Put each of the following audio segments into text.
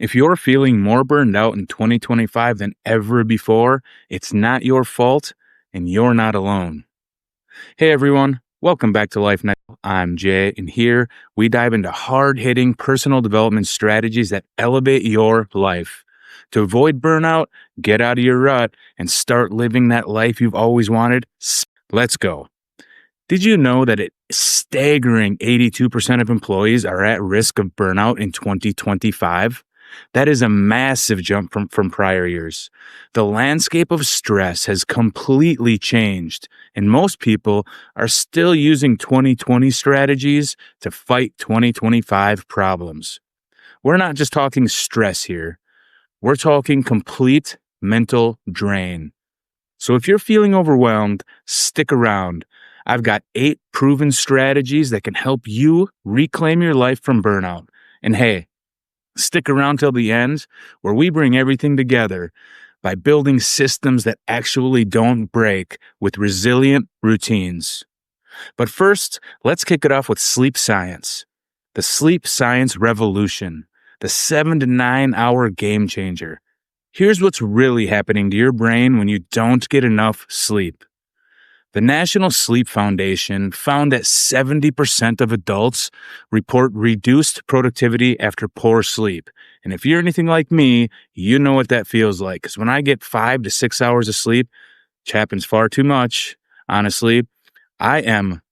If you're feeling more burned out in 2025 than ever before, it's not your fault and you're not alone. Hey everyone, welcome back to Life Now. I'm Jay, and here we dive into hard-hitting personal development strategies that elevate your life. To avoid burnout, get out of your rut, and start living that life you've always wanted, let's go. Did you know that a staggering 82% of employees are at risk of burnout in 2025? That is a massive jump from prior years. The landscape of stress has completely changed, and most people are still using 2020 strategies to fight 2025 problems. We're not just talking stress here. We're talking complete mental drain. So if you're feeling overwhelmed, stick around. I've got 8 proven strategies that can help you reclaim your life from burnout. And hey, stick around till the end, where we bring everything together by building systems that actually don't break with resilient routines. But first, let's kick it off with sleep science. The sleep science revolution, the 7 to 9 hour game changer. Here's what's really happening to your brain when you don't get enough sleep. The National Sleep Foundation found that 70% of adults report reduced productivity after poor sleep. And if you're anything like me, you know what that feels like. Because when I get 5 to 6 hours of sleep, which happens far too much, honestly, I am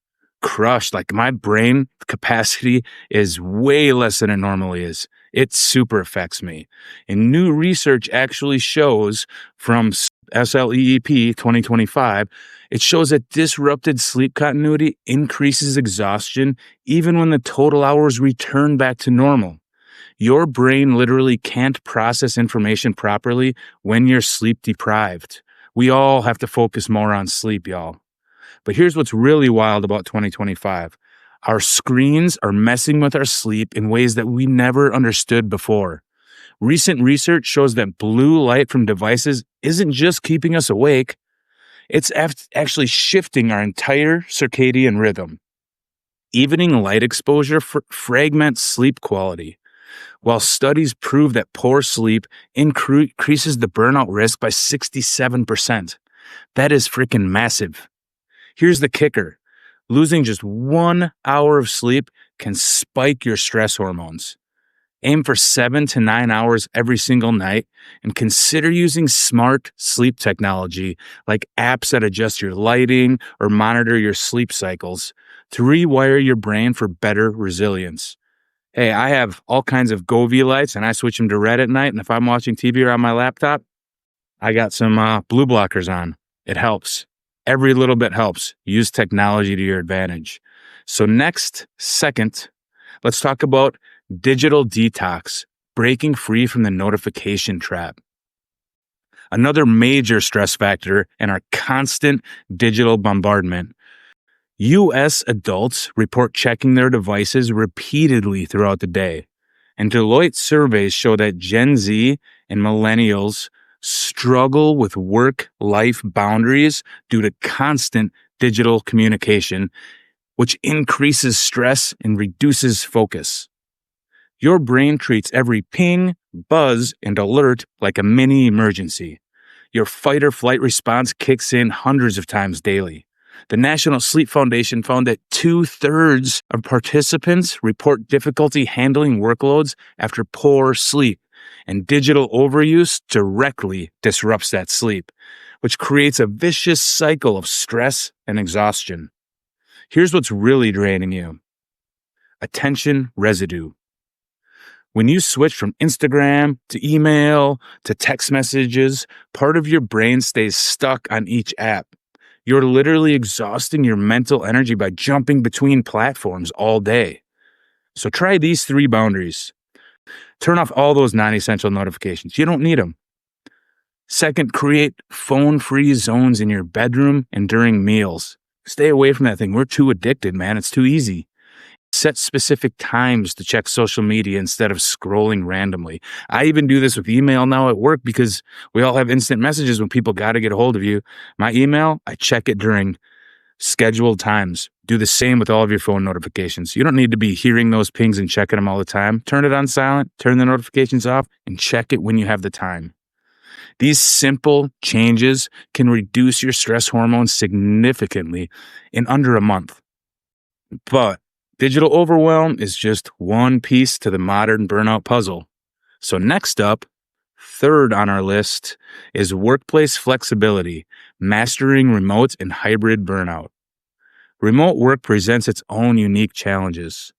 crushed. Like my brain capacity is way less than it normally is. It super affects me. And new research actually shows from SLEEP 2025, it shows that disrupted sleep continuity increases exhaustion even when the total hours return back to normal. Your brain literally can't process information properly when you're sleep deprived. We all have to focus more on sleep, y'all. But here's what's really wild about 2025. Our screens are messing with our sleep in ways that we never understood before. Recent research shows that blue light from devices isn't just keeping us awake, it's actually shifting our entire circadian rhythm. Evening light exposure fragments sleep quality, while studies prove that poor sleep increases the burnout risk by 67%. That is freaking massive. Here's the kicker. Losing just 1 hour of sleep can spike your stress hormones. Aim for 7 to 9 hours every single night and consider using smart sleep technology like apps that adjust your lighting or monitor your sleep cycles to rewire your brain for better resilience. Hey, I have all kinds of Govee lights and I switch them to red at night. And if I'm watching TV or on my laptop, I got some blue blockers on. It helps. Every little bit helps. Use technology to your advantage. So second, let's talk about digital detox, breaking free from the notification trap. Another major stress factor in our constant digital bombardment. U.S. adults report checking their devices repeatedly throughout the day. And Deloitte surveys show that Gen Z and millennials struggle with work-life boundaries due to constant digital communication, which increases stress and reduces focus. Your brain treats every ping, buzz, and alert like a mini emergency. Your fight or flight response kicks in hundreds of times daily. The National Sleep Foundation found that 2/3 of participants report difficulty handling workloads after poor sleep, and digital overuse directly disrupts that sleep, which creates a vicious cycle of stress and exhaustion. Here's what's really draining you. Attention residue. When you switch from Instagram to email to text messages, part of your brain stays stuck on each app. You're literally exhausting your mental energy by jumping between platforms all day. So try these 3 boundaries. Turn off all those non-essential notifications. You don't need them. Second, create phone-free zones in your bedroom and during meals. Stay away from that thing. We're too addicted, man. It's too easy. Set specific times to check social media instead of scrolling randomly. I even do this with email now at work because we all have instant messages when people got to get a hold of you. My email, I check it during Scheduled times. Do the same with all of your phone notifications. You don't need to be hearing those pings and checking them all the time. Turn it on silent, turn the notifications off, and check it when you have the time. These simple changes can reduce your stress hormones significantly in under a month. But digital overwhelm is just one piece to the modern burnout puzzle. So next up, third on our list, is workplace flexibility, mastering remote and hybrid burnout. Remote work presents its own unique challenges.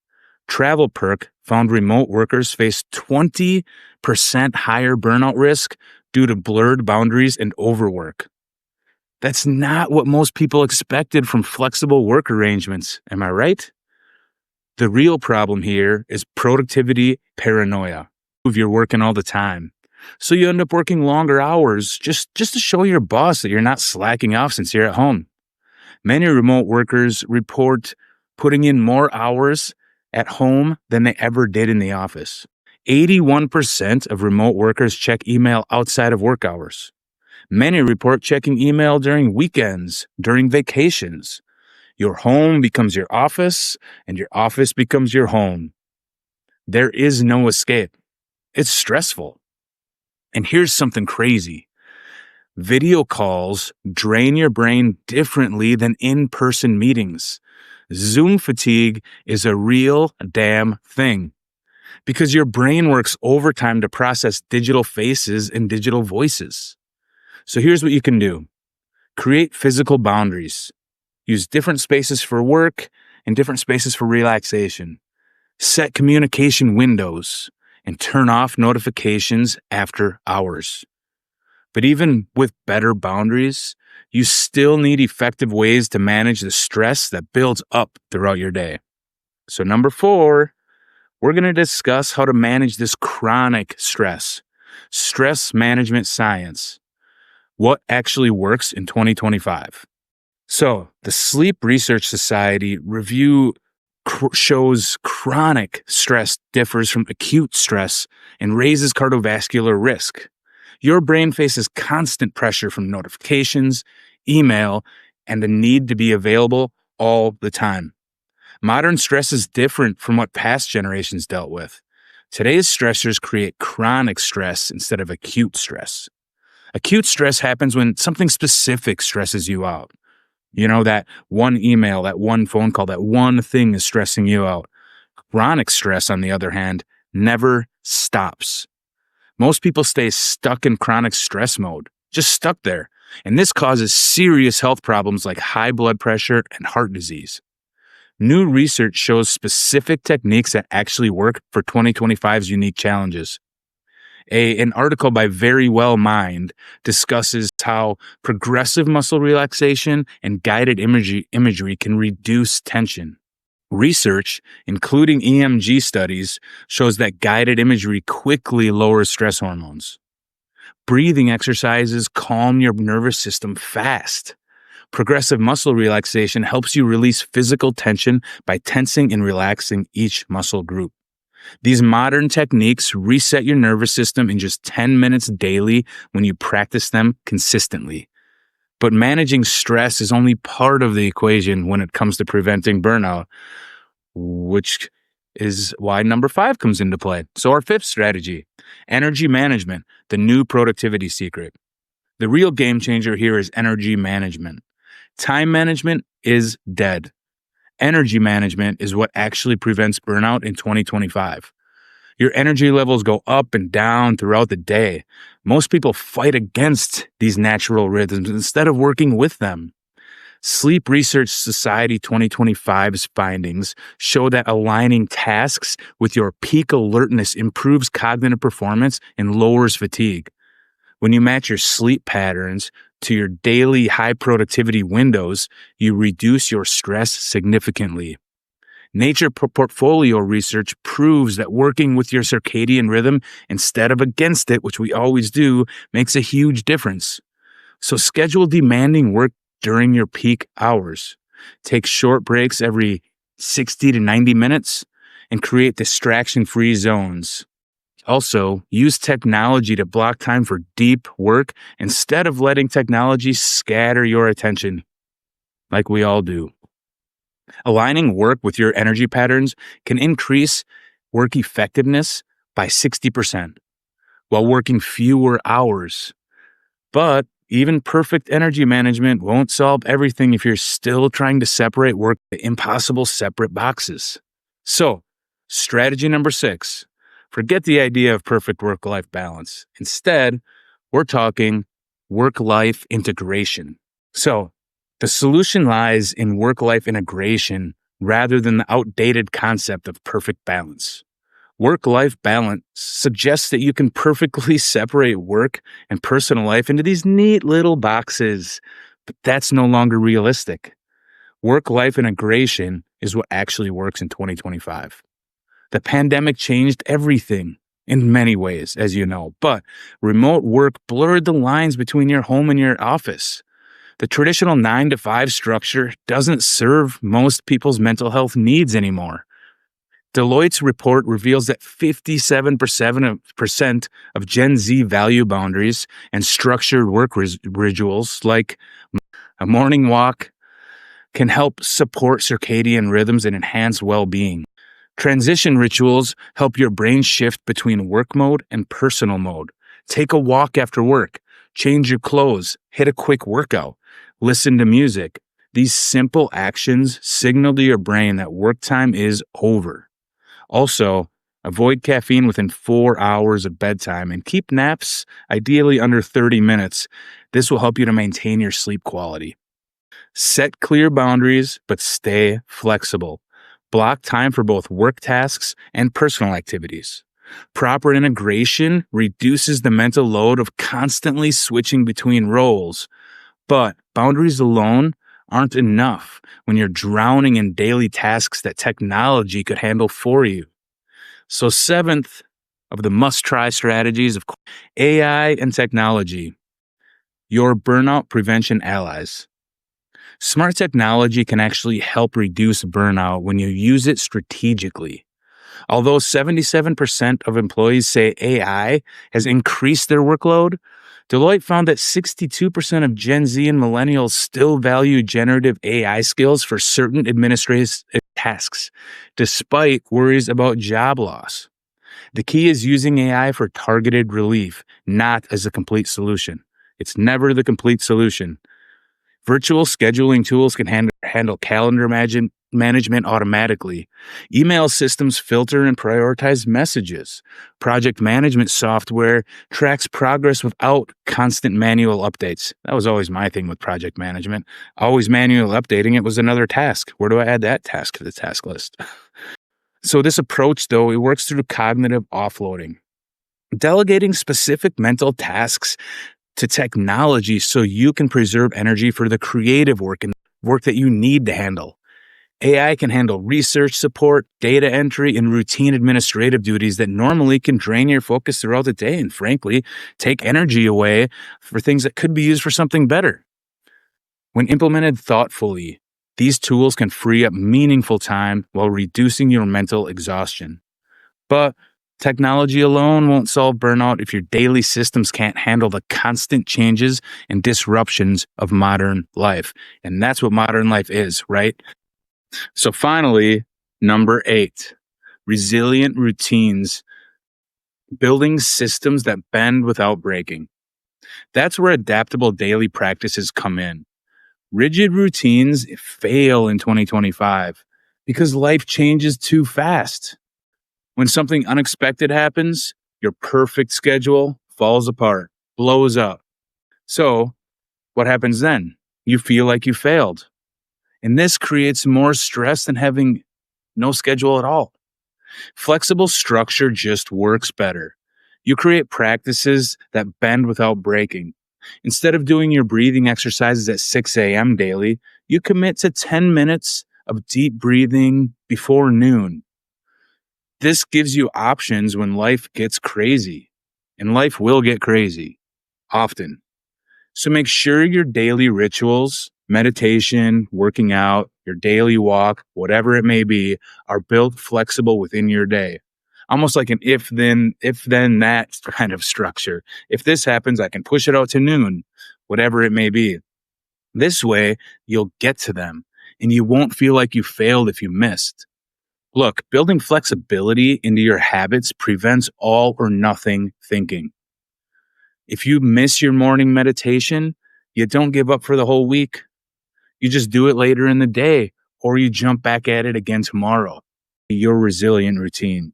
Travel Perk found remote workers face 20% higher burnout risk due to blurred boundaries and overwork. That's not what most people expected from flexible work arrangements, am I right? The real problem here is productivity paranoia. You're working all the time. So you end up working longer hours just to show your boss that you're not slacking off since you're at home. Many remote workers report putting in more hours at home than they ever did in the office. 81% of remote workers check email outside of work hours. Many report checking email during weekends, during vacations. Your home becomes your office, and your office becomes your home. There is no escape. It's stressful. And here's something crazy. Video calls drain your brain differently than in-person meetings. Zoom fatigue is a real damn thing because your brain works overtime to process digital faces and digital voices. So here's what you can do. Create physical boundaries. Use different spaces for work and different spaces for relaxation. Set communication windows and turn off notifications after hours. But even with better boundaries, you still need effective ways to manage the stress that builds up throughout your day. So number 4, we're going to discuss how to manage this chronic stress. Stress management science. What actually works in 2025? So the Sleep Research Society review shows chronic stress differs from acute stress and raises cardiovascular risk. Your brain faces constant pressure from notifications, email, and the need to be available all the time. Modern stress is different from what past generations dealt with. Today's stressors create chronic stress instead of acute stress. Acute stress happens when something specific stresses you out. You know, that one email, that one phone call, that one thing is stressing you out. Chronic stress, on the other hand, never stops. Most people stay stuck in chronic stress mode, just stuck there. And this causes serious health problems like high blood pressure and heart disease. New research shows specific techniques that actually work for 2025's unique challenges. An article by Very Well Mind discusses how progressive muscle relaxation and guided imagery can reduce tension. Research, including EMG studies, shows that guided imagery quickly lowers stress hormones. Breathing exercises calm your nervous system fast. Progressive muscle relaxation helps you release physical tension by tensing and relaxing each muscle group. These modern techniques reset your nervous system in just 10 minutes daily when you practice them consistently. But managing stress is only part of the equation when it comes to preventing burnout, which is why number 5 comes into play. So our 5th strategy, energy management, the new productivity secret. The real game changer here is energy management. Time management is dead. Energy management is what actually prevents burnout in 2025. Your energy levels go up and down throughout the day. Most people fight against these natural rhythms instead of working with them. Sleep Research Society 2025's findings show that aligning tasks with your peak alertness improves cognitive performance and lowers fatigue. When you match your sleep patterns to your daily high productivity windows, you reduce your stress significantly. Nature portfolio research proves that working with your circadian rhythm instead of against it, which we always do, makes a huge difference. So schedule demanding work during your peak hours. Take short breaks every 60 to 90 minutes and create distraction-free zones. Also, use technology to block time for deep work instead of letting technology scatter your attention. like we all do. Aligning work with your energy patterns can increase work effectiveness by 60% while working fewer hours. But even perfect energy management won't solve everything if you're still trying to separate work into impossible separate boxes. So, strategy number 6, forget the idea of perfect work life balance. Instead, we're talking work life integration. So, the solution lies in work life integration rather than the outdated concept of perfect balance. Work life balance suggests that you can perfectly separate work and personal life into these neat little boxes, but that's no longer realistic. Work life integration is what actually works in 2025. The pandemic changed everything in many ways, as you know, but remote work blurred the lines between your home and your office. The traditional 9 to 5 structure doesn't serve most people's mental health needs anymore. Deloitte's report reveals that 57% of Gen Z value boundaries and structured work rituals like a morning walk can help support circadian rhythms and enhance well-being. Transition rituals help your brain shift between work mode and personal mode. Take a walk after work, change your clothes, hit a quick workout, listen to music. These simple actions signal to your brain that work time is over. Also, avoid caffeine within 4 hours of bedtime and keep naps ideally under 30 minutes. This will help you to maintain your sleep quality. Set clear boundaries, but stay flexible. Block time for both work tasks and personal activities. Proper integration reduces the mental load of constantly switching between roles. But boundaries alone aren't enough when you're drowning in daily tasks that technology could handle for you. So, 7th of the must-try strategies of AI and technology, your burnout prevention allies. Smart technology can actually help reduce burnout when you use it strategically. Although 77% of employees say AI has increased their workload, Deloitte found that 62% of Gen Z and millennials still value generative AI skills for certain administrative tasks, despite worries about job loss. The key is using AI for targeted relief, not as a complete solution. It's never the complete solution. Virtual scheduling tools can handle calendar management automatically. Email systems filter and prioritize messages. Project management software tracks progress without constant manual updates. That was always my thing with project management. Always manual updating it was another task. Where do I add that task to the task list? So this approach, though, it works through cognitive offloading. Delegating specific mental tasks to technology so you can preserve energy for the creative work and work that you need to handle. AI can handle research support, data entry, and routine administrative duties that normally can drain your focus throughout the day and, frankly, take energy away for things that could be used for something better. When implemented thoughtfully, these tools can free up meaningful time while reducing your mental exhaustion. But technology alone won't solve burnout if your daily systems can't handle the constant changes and disruptions of modern life. And that's what modern life is, right? So finally, number 8, resilient routines, building systems that bend without breaking. That's where adaptable daily practices come in. Rigid routines fail in 2025 because life changes too fast. When something unexpected happens, your perfect schedule falls apart, blows up. So, what happens then? You feel like you failed. And this creates more stress than having no schedule at all. Flexible structure just works better. You create practices that bend without breaking. Instead of doing your breathing exercises at 6 a.m. daily, you commit to 10 minutes of deep breathing before noon. This gives you options when life gets crazy, and life will get crazy often. So make sure your daily rituals, meditation, working out, your daily walk, whatever it may be, are built flexible within your day. Almost like an if then that kind of structure. If this happens, I can push it out to noon, whatever it may be. This way, you'll get to them and you won't feel like you failed if you missed. Look, building flexibility into your habits prevents all or nothing thinking. If you miss your morning meditation, you don't give up for the whole week. You just do it later in the day or you jump back at it again tomorrow. Your resilient routine,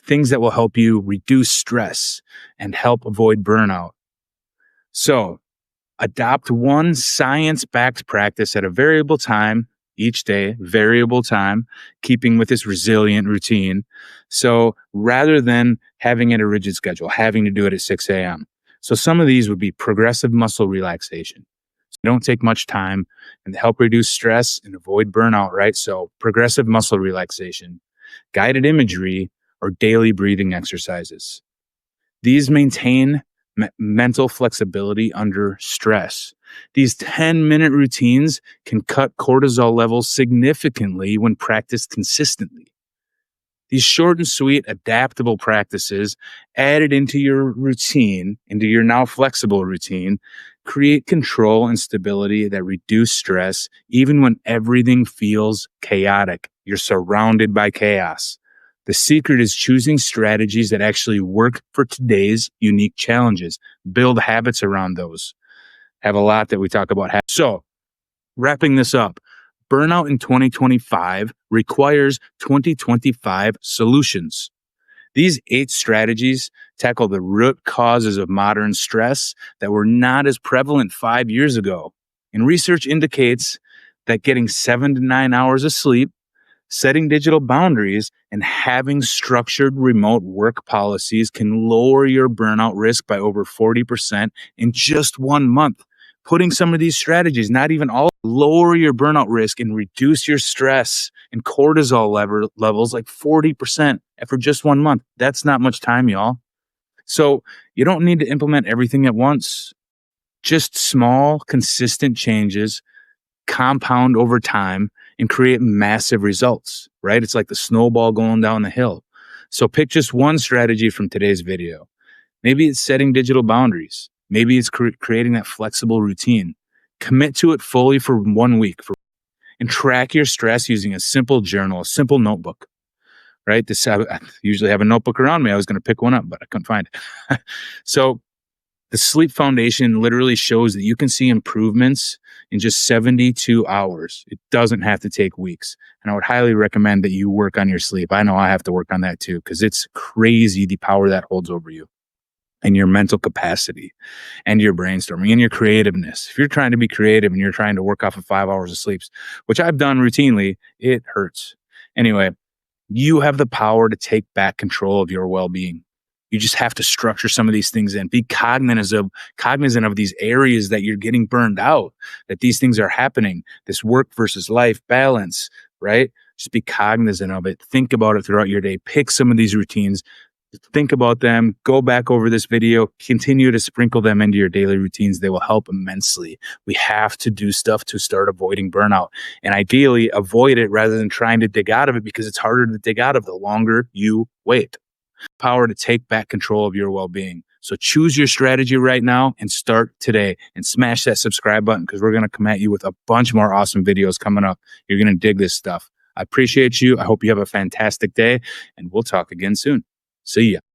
things that will help you reduce stress and help avoid burnout. So, adopt one science backed practice at a variable time each day, variable time, keeping with this resilient routine. So rather than having it a rigid schedule, having to do it at 6 a.m. So some of these would be progressive muscle relaxation. So don't take much time and help reduce stress and avoid burnout, right? So progressive muscle relaxation, guided imagery, or daily breathing exercises. These maintain mental flexibility under stress. These 10-minute routines can cut cortisol levels significantly when practiced consistently. These short and sweet, adaptable practices added into your routine, into your now flexible routine, create control and stability that reduce stress even when everything feels chaotic. You're surrounded by chaos. The secret is choosing strategies that actually work for today's unique challenges. Build habits around those. Have a lot that we talk about. So, wrapping this up, burnout in 2025 requires 2025 solutions. These 8 strategies tackle the root causes of modern stress that were not as prevalent 5 years ago. And research indicates that getting 7 to 9 hours of sleep, setting digital boundaries, and having structured remote work policies can lower your burnout risk by over 40% in just 1 month. Putting some of these strategies, not even all, lower your burnout risk and reduce your stress and cortisol levels like 40% for just 1 month. That's not much time, y'all. So you don't need to implement everything at once. Just small, consistent changes compound over time and create massive results, right? It's like the snowball going down the hill. So pick just one strategy from today's video. Maybe it's setting digital boundaries. Maybe it's creating that flexible routine. Commit to it fully for 1 week and track your stress using a simple journal, a simple notebook, right? I usually have a notebook around me. I was going to pick one up, but I couldn't find it. So the Sleep Foundation literally shows that you can see improvements in just 72 hours. It doesn't have to take weeks. And I would highly recommend that you work on your sleep. I know I have to work on that too, because it's crazy the power that holds over you and your mental capacity and your brainstorming and your creativeness. If you're trying to be creative and you're trying to work off of 5 hours of sleep, which I've done routinely, it hurts. Anyway, you have the power to take back control of your well-being. You just have to structure some of these things in. Be cognizant of these areas that you're getting burned out, that these things are happening, this work versus life balance, right? Just be cognizant of it. Think about it throughout your day. Pick some of these routines. Think about them. Go back over this video. Continue to sprinkle them into your daily routines. They will help immensely. We have to do stuff to start avoiding burnout, and ideally avoid it rather than trying to dig out of it, because it's harder to dig out of the longer you wait. Power to take back control of your well-being. So choose your strategy right now and start today, and smash that subscribe button, because we're going to come at you with a bunch more awesome videos coming up. You're going to dig this stuff. I appreciate you. I hope you have a fantastic day, and we'll talk again soon. See ya.